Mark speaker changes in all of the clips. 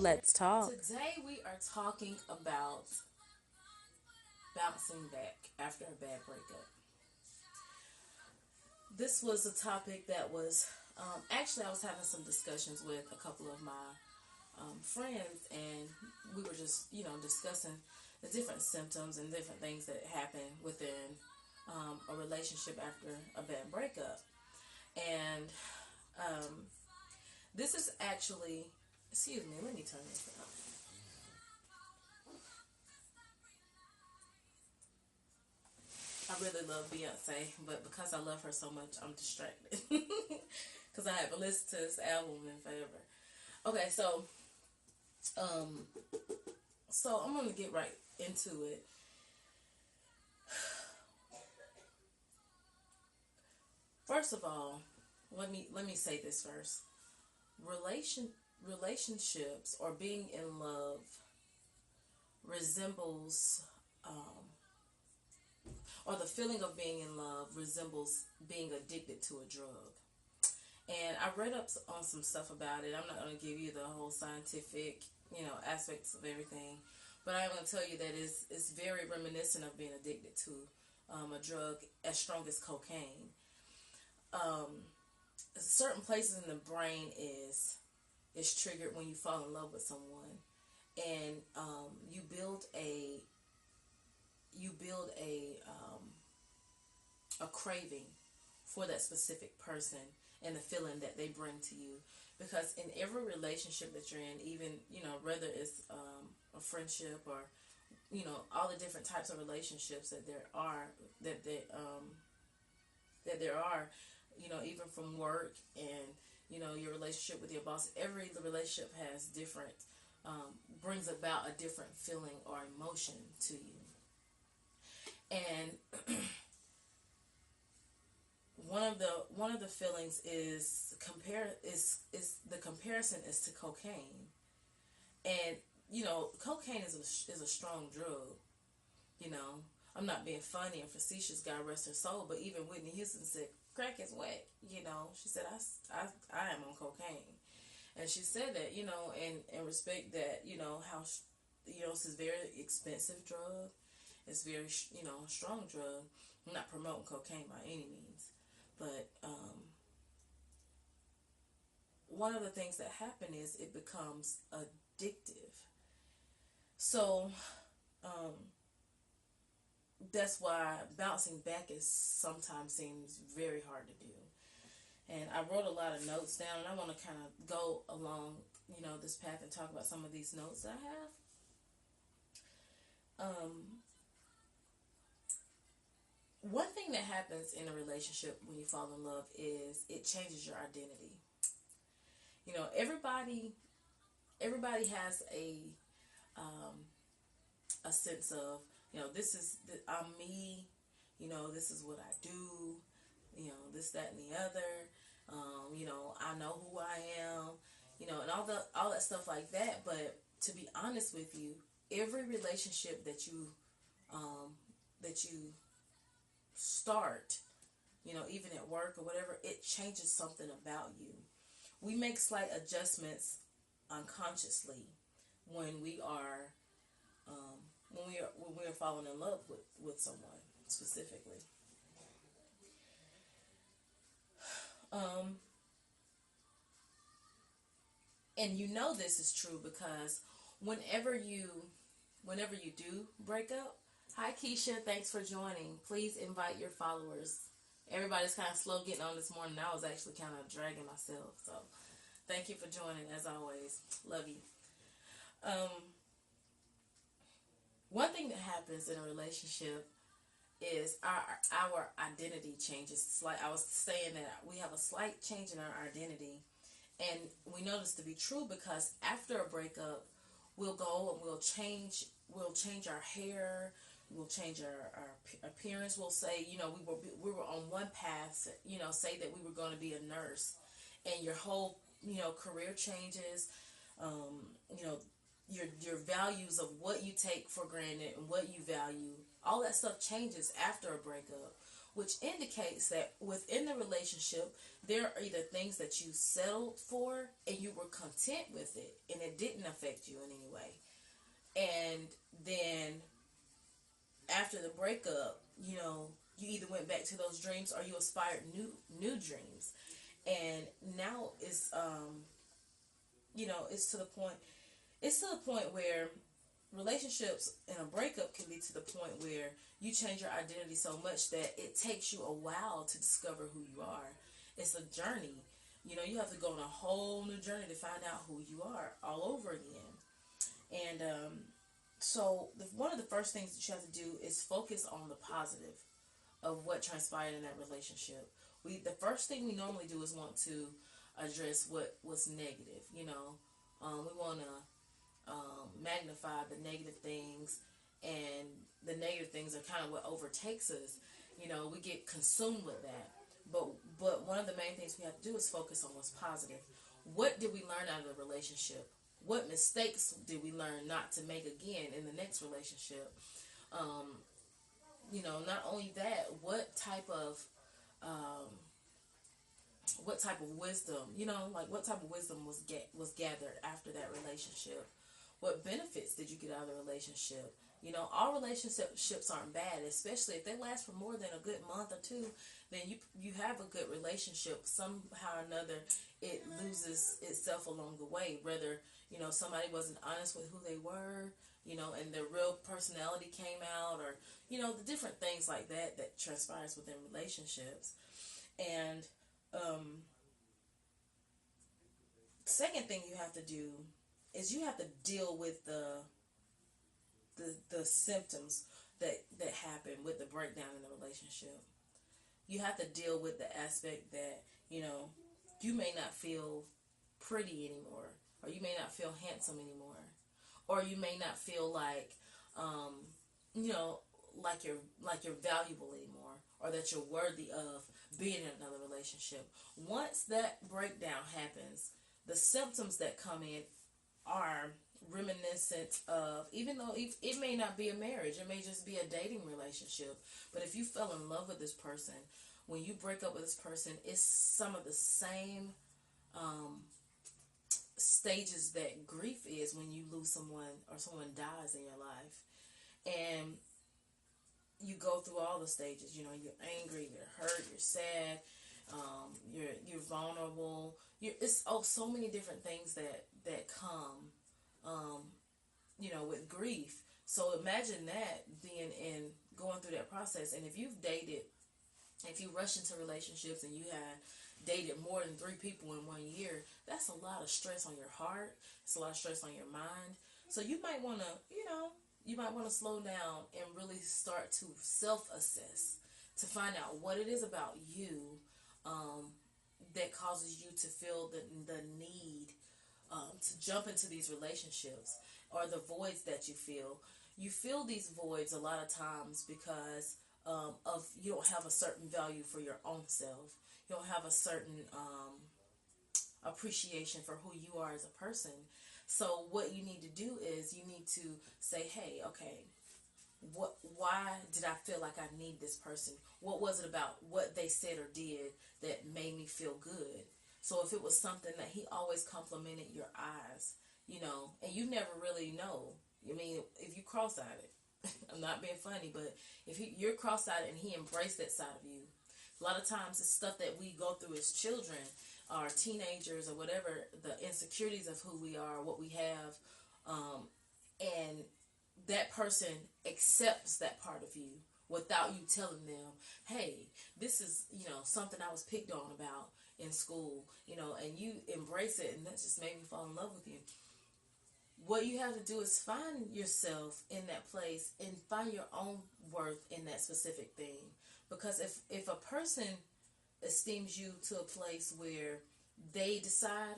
Speaker 1: Let's talk.
Speaker 2: Today we are talking about bouncing back after a bad breakup. This was a topic that was actually I was having some discussions with a couple of my friends, and we were just discussing the different symptoms and different things that happen within a relationship after a bad breakup. And um, this is actually, excuse me, let me turn this up. I really love Beyonce, but because I love her so much, I'm distracted because I haven't listened to this album in forever. Okay, um, so I'm gonna get right into it. First of all, let me say this first. Relation Relationships or being in love resembles, um, or the feeling of being in love resembles being addicted to a drug. And I read up on some stuff about it. I'm not going to give you the whole scientific, aspects of everything, but I'm going to tell you that it's very reminiscent of being addicted to a drug as strong as cocaine. Um, Certain places in the brain is triggered when you fall in love with someone, and you build a craving for that specific person and the feeling that they bring to you. Because in every relationship that you're in, even whether it's a friendship or all the different types of relationships that they, that there are, even from work and your relationship with your boss, every relationship has different, brings about a different feeling or emotion to you. And one of the feelings is the comparison is to cocaine. And cocaine is a strong drug. you know I'm not being funny and facetious, God rest her soul, but even Whitney Houston said crack is wet. She said I am on cocaine. And she said that, and respect that, how it's a very expensive drug. It's very a strong drug. I'm not promoting cocaine by any means, but one of the things that happen is it becomes addictive. So um, that's why bouncing back is sometimes seems very hard to do. And I wrote a lot of notes down, and I want to kind of go along, this path and talk about some of these notes that I have. One thing that happens in a relationship when you fall in love is it changes your identity. Everybody has um, a sense of, I'm me. This is what I do. This, that, and the other. I know who I am. And all that stuff like that. But to be honest with you, every relationship um, that you start, even at work or whatever, it changes something about you. We make slight adjustments unconsciously when we are when we are falling in love with someone specifically. Um, and this is true because whenever you whenever you do break up, hi Keisha, thanks for joining. Please invite your followers. Everybody's kind of slow getting on this morning. I was actually kind of dragging myself, so thank you for joining as always. Love you. Um, One thing that happens in a relationship is our identity changes. It's like I was saying that we have a slight change in our identity, and we know this to be true because after a breakup, we'll go and we'll change our hair, we'll change our appearance. We'll say, we were on one path. Say that we were going to be a nurse, and your whole career changes. You know your values of what you take for granted and what you value, all that stuff changes after a breakup. which indicates that within the relationship, there are either things that you settled for and you were content with it and it didn't affect you in any way. And then after the breakup, you either went back to those dreams or you aspired new dreams. And now it's to the point where relationships and a breakup can be to the point where you change your identity so much that it takes you a while to discover who you are. It's a journey. You have to go on a whole new journey to find out who you are all over again. And so one of the first things that you have to do is focus on the positive of what transpired in that relationship. The first thing we normally do is want to address what was negative. We want to magnify the negative things, and the negative things are kind of what overtakes us. We get consumed with that. But one of the main things we have to do is focus on what's positive. What did we learn out of the relationship? What mistakes did we learn not to make again in the next relationship? Not only that, what type of wisdom, what type of wisdom was gathered after that relationship? What benefits did you get out of the relationship? All relationships aren't bad, especially if they last for more than a good month or two. Then you have a good relationship. Somehow or another, it loses itself along the way. Whether somebody wasn't honest with who they were, and their real personality came out, or the different things like that transpires within relationships. And second thing you have to do is you have to deal with the symptoms that happen with the breakdown in the relationship. You have to deal with the aspect that you may not feel pretty anymore, or you may not feel handsome anymore, or you may not feel like like you're valuable anymore, or that you're worthy of being in another relationship. Once that breakdown happens, the symptoms that come in are reminiscent of, even though it may not be a marriage, it may just be a dating relationship. But if you fell in love with this person, when you break up with this person, it's some of the same stages that grief is when you lose someone or someone dies in your life. And you go through all the stages. You're angry, you're hurt, you're sad, you're vulnerable. It's so many different things that come with grief. So imagine that being in going through that process. And if you rush into relationships and you have dated more than 3 people in 1 year, that's a lot of stress on your heart. It's a lot of stress on your mind. So you might want to slow down and really start to self-assess to find out what it is about you that causes you to feel the need to jump into these relationships, or the voids that you feel. You feel these voids a lot of times because of you don't have a certain value for your own self. You don't have a certain appreciation for who you are as a person. So what you need to do is you need to say, hey, okay, why did I feel like I need this person? What was it about what they said or did that made me feel good? So if it was something that he always complimented your eyes, and you never really know. I mean, if you cross-eyed it, I'm not being funny, but if you're cross-eyed and he embraced that side of you, a lot of times it's stuff that we go through as children, or teenagers, or whatever, the insecurities of who we are, what we have, and that person accepts that part of you without you telling them, hey, this is, something I was picked on about in school, and you embrace it, and that just made me fall in love with you. What you have to do is find yourself in that place and find your own worth in that specific thing. Because if a person esteems you to a place where they decide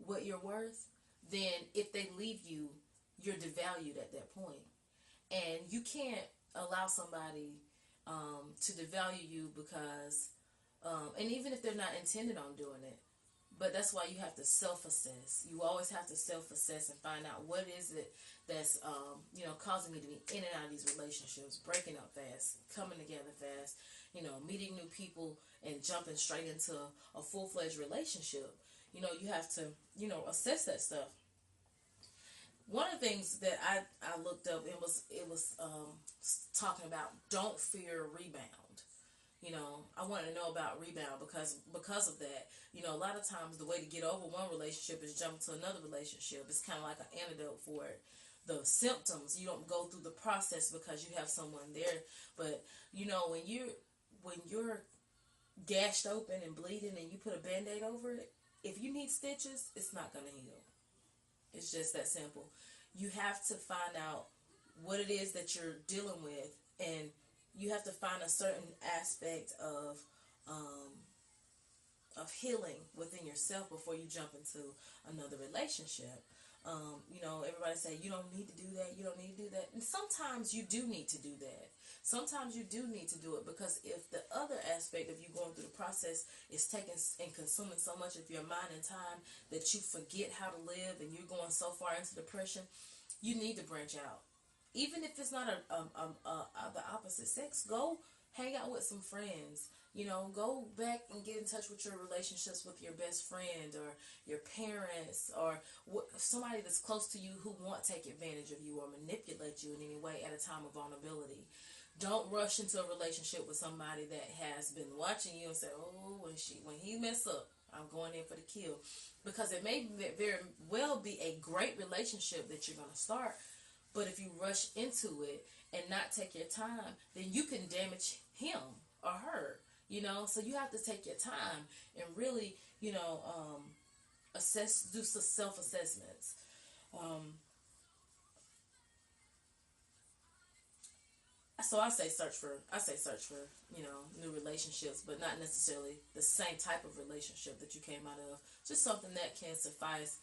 Speaker 2: what you're worth, then if they leave you, you're devalued at that point. And you can't allow somebody to devalue you because, and even if they're not intended on doing it, but that's why you have to self-assess. You always have to self-assess and find out what is it that's, causing me to be in and out of these relationships, breaking up fast, coming together fast, meeting new people and jumping straight into a full-fledged relationship. You have to, assess that stuff. One of the things that I looked up, it was talking about don't fear rebound. I want to know about rebound because of that. A lot of times the way to get over one relationship is jump to another relationship. It's kind of like an antidote for it. The symptoms, you don't go through the process because you have someone there. But when you're gashed open and bleeding and you put a band-aid over it, if you need stitches, it's not going to heal. It's just that simple. You have to find out what it is that you're dealing with, and you have to find a certain aspect of healing within yourself before you jump into another relationship. Everybody say you don't need to do that. You don't need to do that. And sometimes you do need to do that. Sometimes you do need to do it, because if the other aspect of you going through the process is taking and consuming so much of your mind and time that you forget how to live and you're going so far into depression, you need to branch out. Even if it's not the opposite sex, go hang out with some friends. Go back and get in touch with your relationships with your best friend or your parents or somebody that's close to you who won't take advantage of you or manipulate you in any way at a time of vulnerability. Don't rush into a relationship with somebody that has been watching you and say, "Oh, when he mess up, I'm going in for the kill," because it may very well be a great relationship that you're going to start, but if you rush into it and not take your time, then you can damage him or her. So you have to take your time and really, do some self-assessments. So I say search for new relationships, but not necessarily the same type of relationship that you came out of. Just something that can suffice.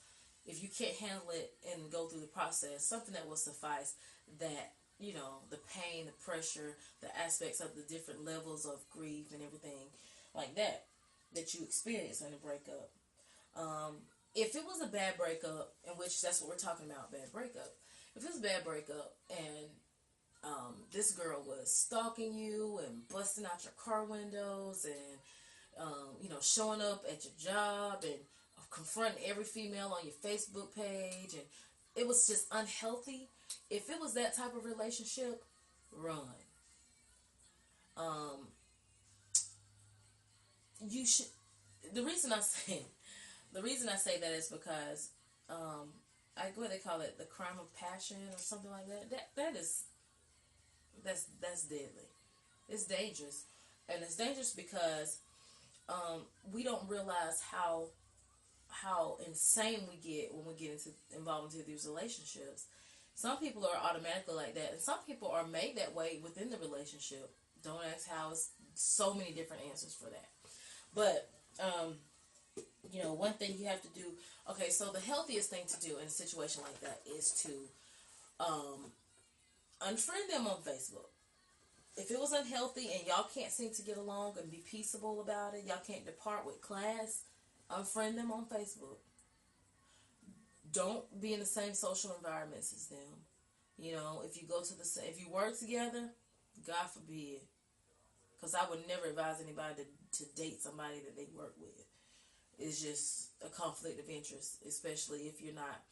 Speaker 2: If you can't handle it and go through the process, something that will suffice that, the pain, the pressure, the aspects of the different levels of grief and everything like that you experience in a breakup. If it was a bad breakup, in which that's what we're talking about, bad breakup. If it was a bad breakup and this girl was stalking you and busting out your car windows and showing up at your job and confronting every female on your Facebook page, and it was just unhealthy. If it was that type of relationship, run. You should. The reason I say that is because what they call it, the crime of passion or something like that. That's deadly. It's dangerous, and it's dangerous because we don't realize how insane we get when we get involved into these relationships. Some people are automatically like that, and some people are made that way within the relationship. Don't ask how. It's so many different answers for that. But one thing you have to do. Okay, so the healthiest thing to do in a situation like that is to unfriend them on Facebook. If it was unhealthy and y'all can't seem to get along and be peaceable about it, y'all can't depart with class, unfriend them on Facebook. Don't be in the same social environments as them. If you work together, God forbid. Because I would never advise anybody to date somebody that they work with. It's just a conflict of interest, especially if you're not,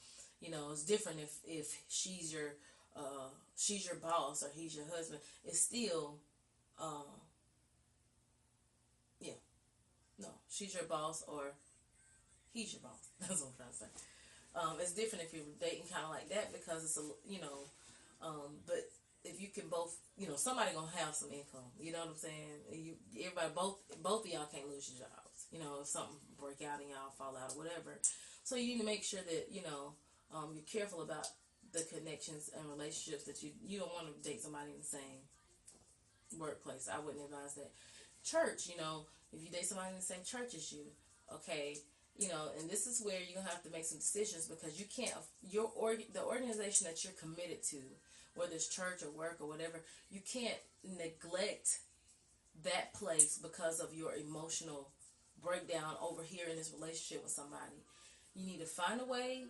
Speaker 2: it's different if she's your boss or he's your husband. It's still, no, she's your boss or he's your boss. That's what I'm trying to say. It's different if you're dating kind of like that, because it's but if you can both, somebody gonna have some income. You know what I'm saying? Everybody, both of y'all can't lose your jobs. If something break out and y'all fall out or whatever. So you need to make sure that you're careful about the connections and relationships that you don't want to date somebody in the same workplace. I wouldn't advise that. Church, if you date somebody in the same church as you, okay, and this is where you're gonna have to make some decisions, because you can't the organization that you're committed to, whether it's church or work or whatever, you can't neglect that place because of your emotional breakdown over here in this relationship with somebody. You need to find a way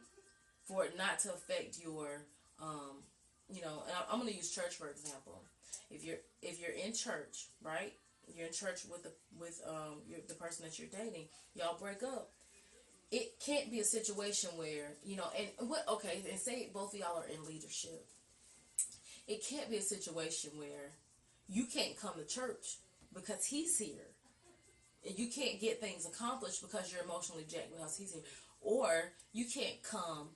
Speaker 2: for it not to affect your, and I'm going to use church for example. If you're in church, right, you're in church with the person that you're dating, y'all break up. It can't be a situation where, and what, okay, and say both of y'all are in leadership. It can't be a situation where you can't come to church because he's here, and you can't get things accomplished because you're emotionally jacked because he's here, or you can't come,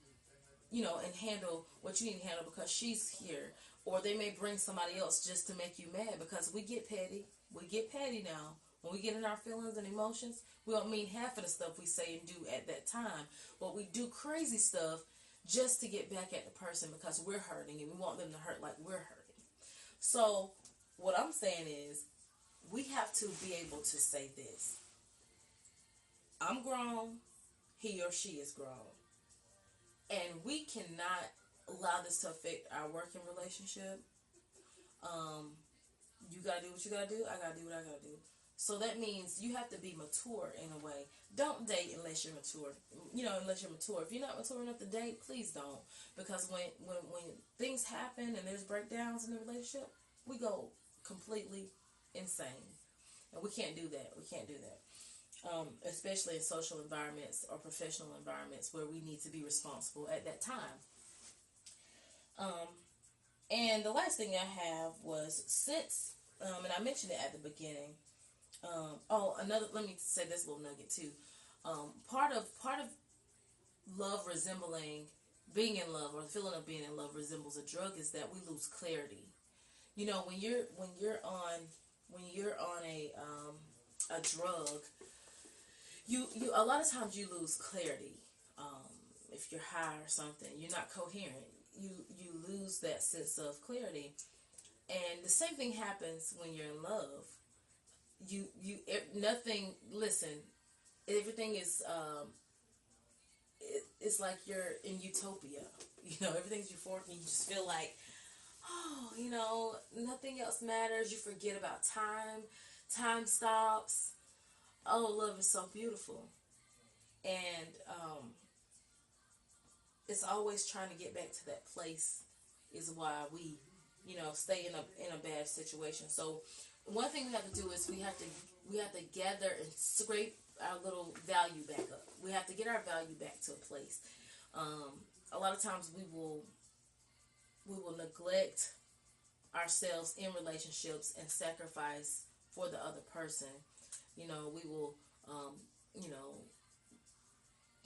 Speaker 2: and handle what you need to handle because she's here, or they may bring somebody else just to make you mad, because we get petty. We get petty now. When we get in our feelings and emotions, we don't mean half of the stuff we say and do at that time, but we do crazy stuff just to get back at the person because we're hurting and we want them to hurt like we're hurting. So what I'm saying is, we have to be able to say this: I'm grown, he or she is grown, and we cannot allow this to affect our working relationship. You gotta do what you gotta do. I gotta do what I gotta do. So that means you have to be mature in a way. Don't date unless you're mature. Unless you're mature. If you're not mature enough to date, please don't. Because when things happen and there's breakdowns in the relationship, we go completely insane, and we can't do that. We can't do that. Especially in social environments or professional environments where we need to be responsible at that time. And the last thing I have was, since, and I mentioned it at the beginning. Let me say this little nugget too. Part of love resembling being in love, or the feeling of being in love resembles a drug, is that we lose clarity. When you're on a drug, you a lot of times you lose clarity. If you're high or something, you're not coherent. You lose that sense of clarity, and the same thing happens when you're in love. Nothing. Listen, everything is. It's like you're in utopia. Everything's euphoric, and you just feel like, nothing else matters. You forget about time. Time stops. Oh, love is so beautiful, and it's always trying to get back to that place. Is why we, stay in a bad situation. So one thing we have to do is we have to gather and scrape our little value back up. We have to get our value back to a place. A lot of times we will neglect ourselves in relationships and sacrifice for the other person. We will,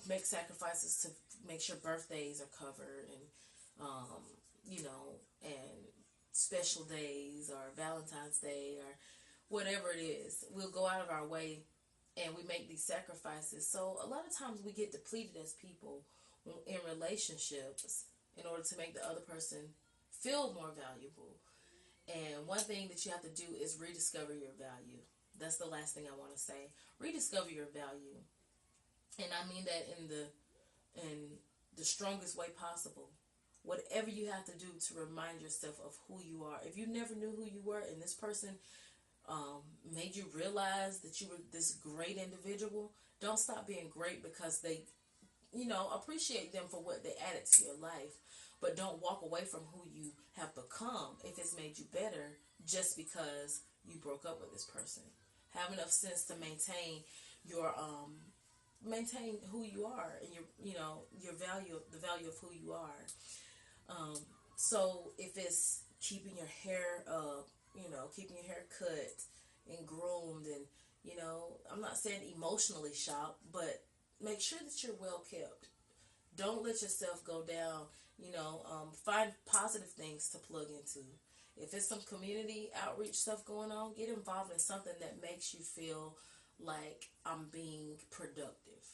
Speaker 2: make sacrifices to make sure birthdays are covered, and special days, or Valentine's Day, or whatever it is. We'll go out of our way and we make these sacrifices. So a lot of times we get depleted as people in relationships in order to make the other person feel more valuable. And one thing that you have to do is rediscover your value. That's the last thing I want to say. Rediscover your value. And I mean that in the strongest way possible. Whatever you have to do to remind yourself of who you are. If you never knew who you were, and this person made you realize that you were this great individual, don't stop being great because they, appreciate them for what they added to your life. But don't walk away from who you have become if it's made you better just because you broke up with this person. Have enough sense to maintain who you are, and your value, the value of who you are. So if it's keeping your hair up, keeping your hair cut and groomed, and I'm not saying emotionally shop, but make sure that you're well kept. Don't let yourself go down. Find positive things to plug into. If it's some community outreach stuff going on, get involved in something that makes you feel like I'm being productive,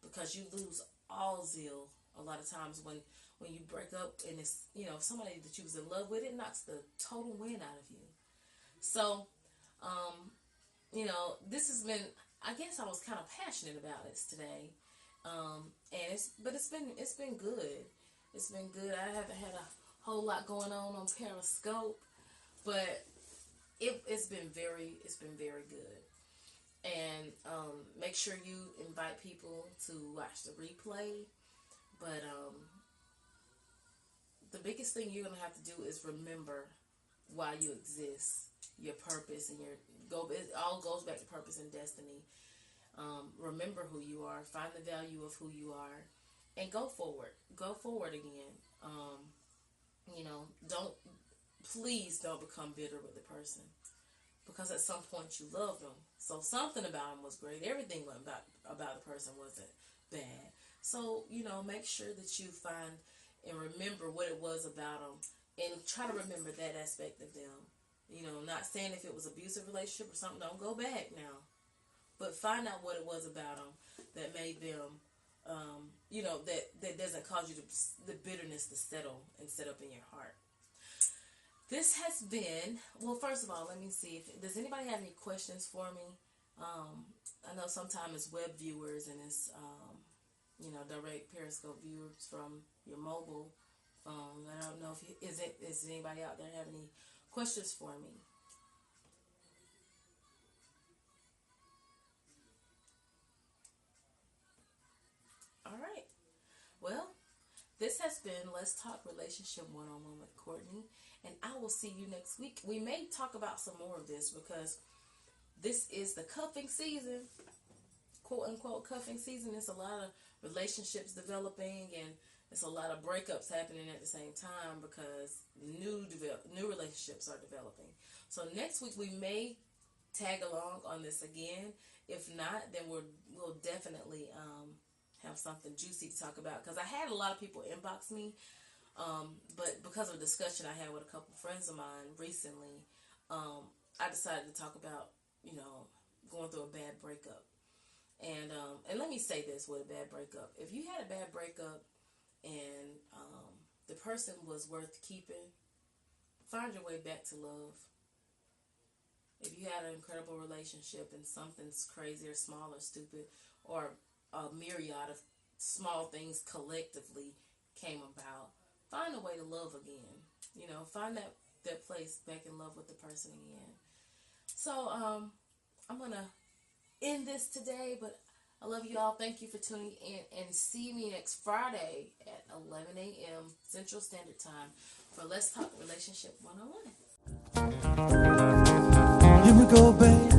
Speaker 2: because you lose all zeal a lot of times when you break up, and it's somebody that you was in love with. It knocks the total wind out of you. So this has been, I guess I was kind of passionate about it today, and it's been good. It's been good. I haven't had a whole lot going on Periscope, but it's been very good. And make sure you invite people to watch the replay. But the biggest thing you're gonna have to do is remember why you exist, your purpose, and It all goes back to purpose and destiny. Remember who you are. Find the value of who you are, and go forward. Go forward again. Don't please don't become bitter with the person, because at some point you loved them. So something about them was great. Everything about the person wasn't bad. So make sure that you find and remember what it was about them, and try to remember that aspect of them. Not saying if it was abusive relationship or something, don't go back now. But find out what it was about them that made them, that doesn't cause you the bitterness to settle and set up in your heart. This has been, well, first of all, let me see. Does anybody have any questions for me? I know sometimes it's web viewers and it's, direct Periscope viewers from your mobile phone. I don't know if is anybody out there have any questions for me? All right. Well, this has been Let's Talk Relationship One-on-One with Courtney, and I will see you next week. We may talk about some more of this because this is the cuffing season, quote-unquote cuffing season. It's a lot of relationships developing, and it's a lot of breakups happening at the same time because new relationships are developing. So next week we may tag along on this again. If not, then we'll definitely have something juicy to talk about, because I had a lot of people inbox me, but because of a discussion I had with a couple friends of mine recently, I decided to talk about going through a bad breakup. And let me say this with a bad breakup: if you had a bad breakup and the person was worth keeping, find your way back to love. If you had an incredible relationship and something's crazy or small or stupid, or a myriad of small things collectively came about, find a way to love again. Find that place back in love with the person again. So I'm gonna end this today, but I love you all. Thank you for tuning in, and see me next Friday at 11 a.m. Central Standard Time for Let's Talk Relationship One-on-One.
Speaker 1: Here we go, babe.